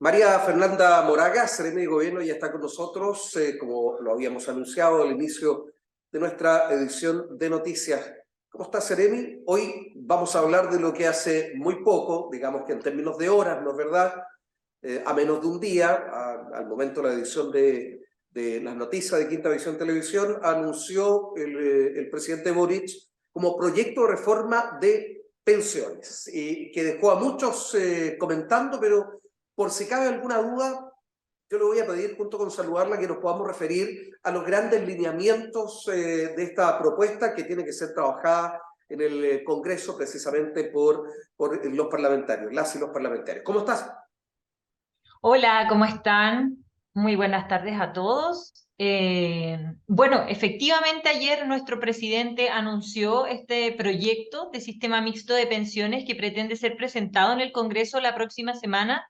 María Fernanda Moraga, Seremi de Gobierno, ya está con nosotros, como lo habíamos anunciado al inicio de nuestra edición de noticias. ¿Cómo está, Seremi? Hoy vamos a hablar de lo que hace muy poco, digamos que en términos de horas, ¿no es verdad? A menos de un día, al momento de la edición de las noticias de Quinta Visión Televisión, anunció el presidente Boric como proyecto de reforma de pensiones, y que dejó a muchos comentando, pero por si cabe alguna duda, yo le voy a pedir, junto con saludarla, que nos podamos referir a los grandes lineamientos de esta propuesta que tiene que ser trabajada en el Congreso precisamente por los parlamentarios, las y los parlamentarios. ¿Cómo estás? Hola, ¿cómo están? Muy buenas tardes a todos. Bueno, efectivamente ayer nuestro presidente anunció este proyecto de sistema mixto de pensiones que pretende ser presentado en el Congreso la próxima semana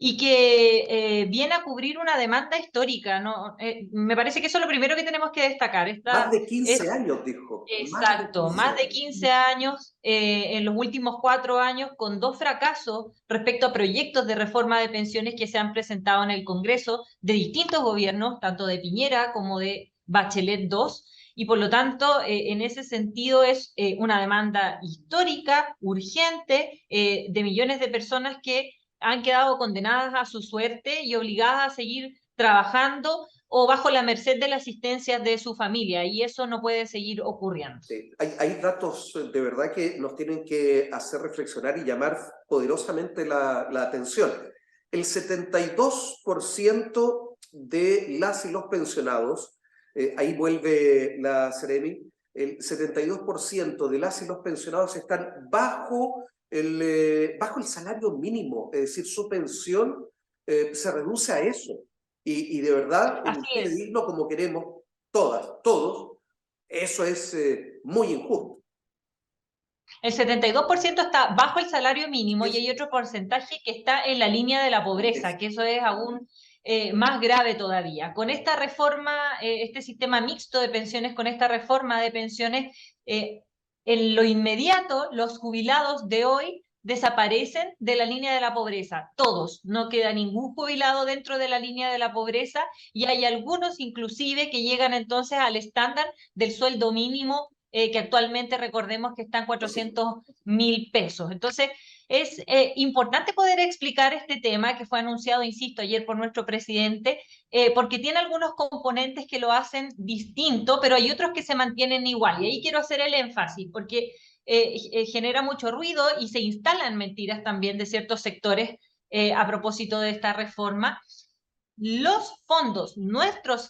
y que viene a cubrir una demanda histórica, ¿no? Me parece que eso es lo primero que tenemos que destacar. Más Esta de es 15 años, dijo. Más de Exacto, 15 más de años. 15 años en los últimos 4 años con dos fracasos respecto a proyectos de reforma de pensiones que se han presentado en el Congreso de distintos gobiernos, tanto de Piñera como de Bachelet II, y por lo tanto, en ese sentido es una demanda histórica, urgente, de millones de personas que han quedado condenadas a su suerte y obligadas a seguir trabajando o bajo la merced de la asistencia de su familia, y eso no puede seguir ocurriendo. Sí, hay datos de verdad que nos tienen que hacer reflexionar y llamar poderosamente la atención. El 72% de las y los pensionados, ahí vuelve la Ceremi, el 72% de las y los pensionados están bajo el salario mínimo, es decir, su pensión se reduce a eso. Y de verdad, en un Así Chile es. digno como queremos, todos, eso es muy injusto. El 72% está bajo el salario mínimo y Es, hay otro porcentaje que está en la línea de la pobreza, es, que eso es aún más grave todavía. Con esta reforma, este sistema mixto de pensiones, con esta reforma de pensiones, en lo inmediato, los jubilados de hoy desaparecen de la línea de la pobreza. Todos, no queda ningún jubilado dentro de la línea de la pobreza y hay algunos inclusive que llegan entonces al estándar del sueldo mínimo que actualmente recordemos que están sí. 400.000 pesos. Entonces, es importante poder explicar este tema que fue anunciado, insisto, ayer por nuestro presidente, porque tiene algunos componentes que lo hacen distinto, pero hay otros que se mantienen igual. Y ahí quiero hacer el énfasis, porque genera mucho ruido y se instalan mentiras también de ciertos sectores a propósito de esta reforma. Nuestros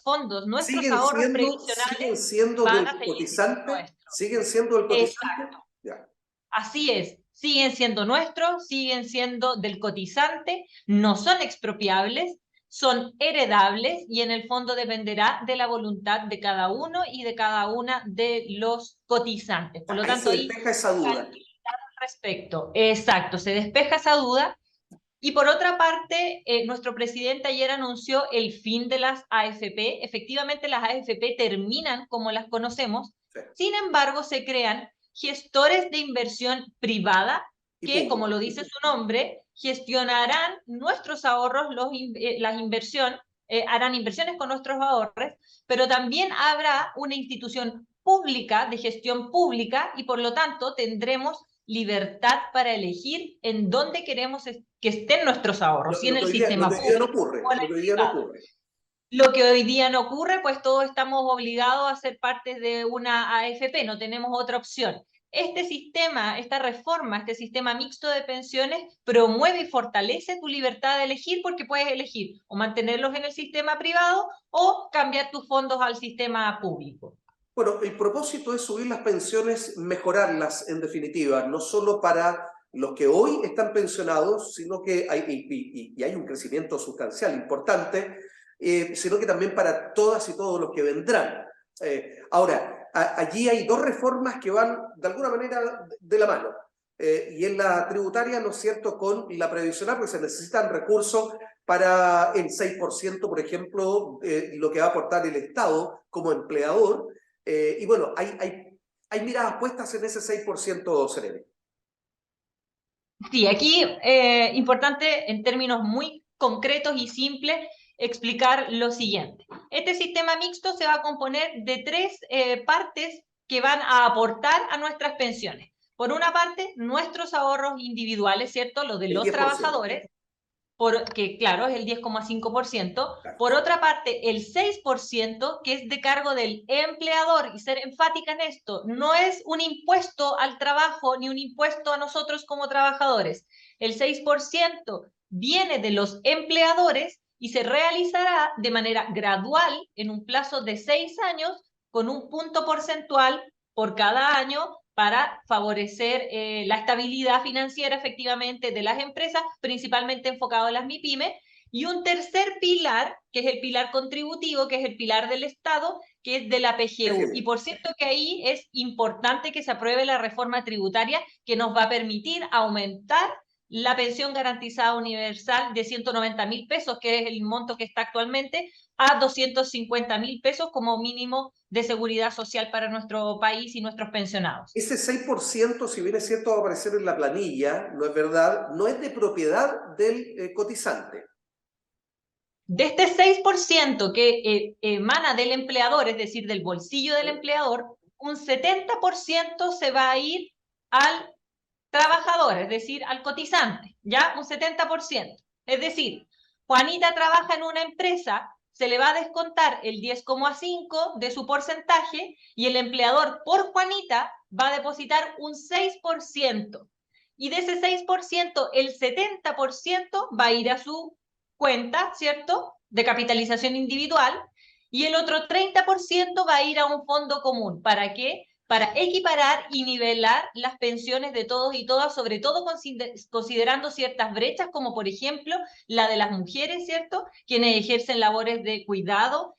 ahorros Siguen previsionales siendo van del a seguir siendo cotizante, nuestros. siguen siendo del cotizante. Exacto. Ya. Así es, siguen siendo nuestros, siguen siendo del cotizante, no son expropiables, son heredables y en el fondo dependerá de la voluntad de cada uno y de cada una de los cotizantes. Por lo Ahí tanto, se ahí despeja esa duda. tranquilidad al respecto. Exacto, se despeja esa duda. Y por otra parte, nuestro presidente ayer anunció el fin de las AFP. Efectivamente, las AFP terminan como las conocemos. Sí. Sin embargo, se crean gestores de inversión privada Y que, como lo público. dice su nombre, gestionarán nuestros ahorros, las inversiones, harán inversiones con nuestros ahorros, pero también habrá una institución pública de gestión pública y por lo tanto tendremos libertad para elegir en dónde queremos que estén nuestros ahorros, si en el Lo sistema que hoy día no público ocurre, o en lo el que hoy día no privado. ocurre. Lo que hoy día no ocurre, pues todos estamos obligados a ser parte de una AFP, no tenemos otra opción. Este sistema, esta reforma, este sistema mixto de pensiones promueve y fortalece tu libertad de elegir porque puedes elegir o mantenerlos en el sistema privado o cambiar tus fondos al sistema público. Bueno, el propósito es subir las pensiones, mejorarlas en definitiva, no solo para los que hoy están pensionados, sino que y hay un crecimiento sustancial importante, sino que también para todas y todos los que vendrán. Ahora, allí hay dos reformas que van de alguna manera de la mano. Y en la tributaria, ¿no es cierto?, con la previsional, porque se necesitan recursos para el 6%, por ejemplo, lo que va a aportar el Estado como empleador. Y bueno, hay miradas puestas en ese 6%, Seremi. Sí, aquí importante en términos muy concretos y simples explicar lo siguiente. Este sistema mixto se va a componer de tres partes que van a aportar a nuestras pensiones. Por una parte, nuestros ahorros individuales, ¿cierto? Los de El los 10%. trabajadores, que claro, es el 10,5%. Claro. Por otra parte, el 6%, que es de cargo del empleador, y ser enfática en esto, no es un impuesto al trabajo ni un impuesto a nosotros como trabajadores. El 6% viene de los empleadores y se realizará de manera gradual en un plazo de 6 años con un punto porcentual por cada año para favorecer la estabilidad financiera efectivamente de las empresas, principalmente enfocado en las MIPYME, y un tercer pilar, que es el pilar contributivo, que es el pilar del Estado, que es de la PGU. Y por cierto que ahí es importante que se apruebe la reforma tributaria que nos va a permitir aumentar la pensión garantizada universal de 190.000 pesos, que es el monto que está actualmente, a 250.000 pesos como mínimo de seguridad social para nuestro país y nuestros pensionados. Ese 6%, si bien es cierto, va a aparecer en la planilla, no es verdad, no es de propiedad del cotizante. De este 6% que emana del empleador, es decir, del bolsillo del empleador, un 70% se va a ir al trabajador, es decir, al cotizante, ¿ya? Un 70%. Es decir, Juanita trabaja en una empresa, se le va a descontar el 10,5% de su porcentaje y el empleador por Juanita va a depositar un 6%. Y de ese 6%, el 70% va a ir a su cuenta, ¿cierto?, de capitalización individual, y el otro 30% va a ir a un fondo común. ¿Para qué? Para equiparar y nivelar las pensiones de todos y todas, sobre todo considerando ciertas brechas, como por ejemplo la de las mujeres, ¿cierto?, quienes ejercen labores de cuidado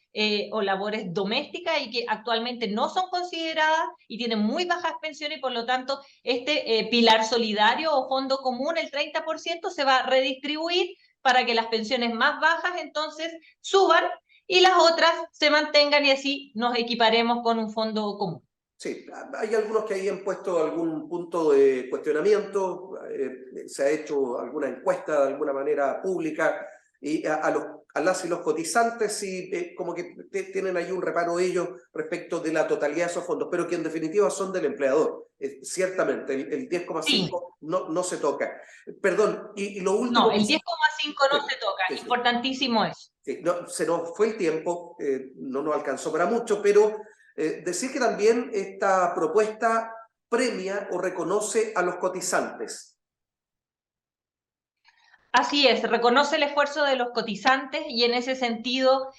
o labores domésticas y que actualmente no son consideradas y tienen muy bajas pensiones, y por lo tanto este pilar solidario o fondo común, el 30%, se va a redistribuir para que las pensiones más bajas entonces suban y las otras se mantengan y así nos equiparemos con un fondo común. Sí, hay algunos que ahí han puesto algún punto de cuestionamiento, se ha hecho alguna encuesta de alguna manera pública y a las y los cotizantes y como que tienen ahí un reparo ellos respecto de la totalidad de esos fondos, pero que en definitiva son del empleador. Ciertamente, el 10,5 Sí. no se toca. Perdón, y lo último... No, el 10,5 no se toca, sí. Importantísimo eso. Sí, no, se nos fue el tiempo, no nos alcanzó para mucho, pero decir que también esta propuesta premia o reconoce a los cotizantes. Así es, reconoce el esfuerzo de los cotizantes y en ese sentido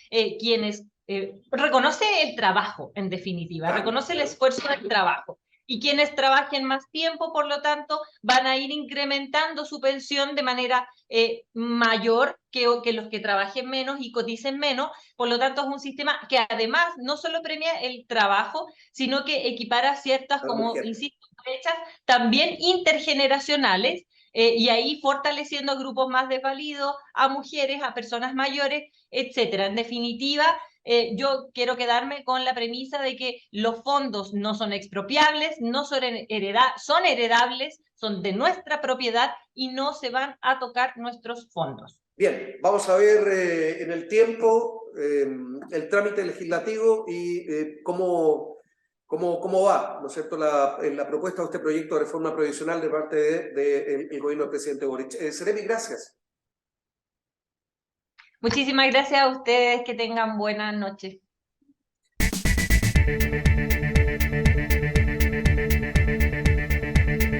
reconoce el trabajo, en definitiva, Claro, reconoce el claro. esfuerzo del trabajo. Y quienes trabajen más tiempo, por lo tanto, van a ir incrementando su pensión de manera mayor que los que trabajen menos y coticen menos. Por lo tanto, es un sistema que además no solo premia el trabajo, sino que equipara ciertas, como insisto, brechas también intergeneracionales, y ahí fortaleciendo a grupos más desvalidos, a mujeres, a personas mayores, etcétera. En definitiva, yo quiero quedarme con la premisa de que los fondos no son expropiables, no son, son heredables, son de nuestra propiedad y no se van a tocar nuestros fondos. Bien, vamos a ver en el tiempo el trámite legislativo y cómo va, ¿no es cierto?, la propuesta de este proyecto de reforma provisional de parte del gobierno del presidente Boric. Seremi, gracias. Muchísimas gracias a ustedes, que tengan buenas noches.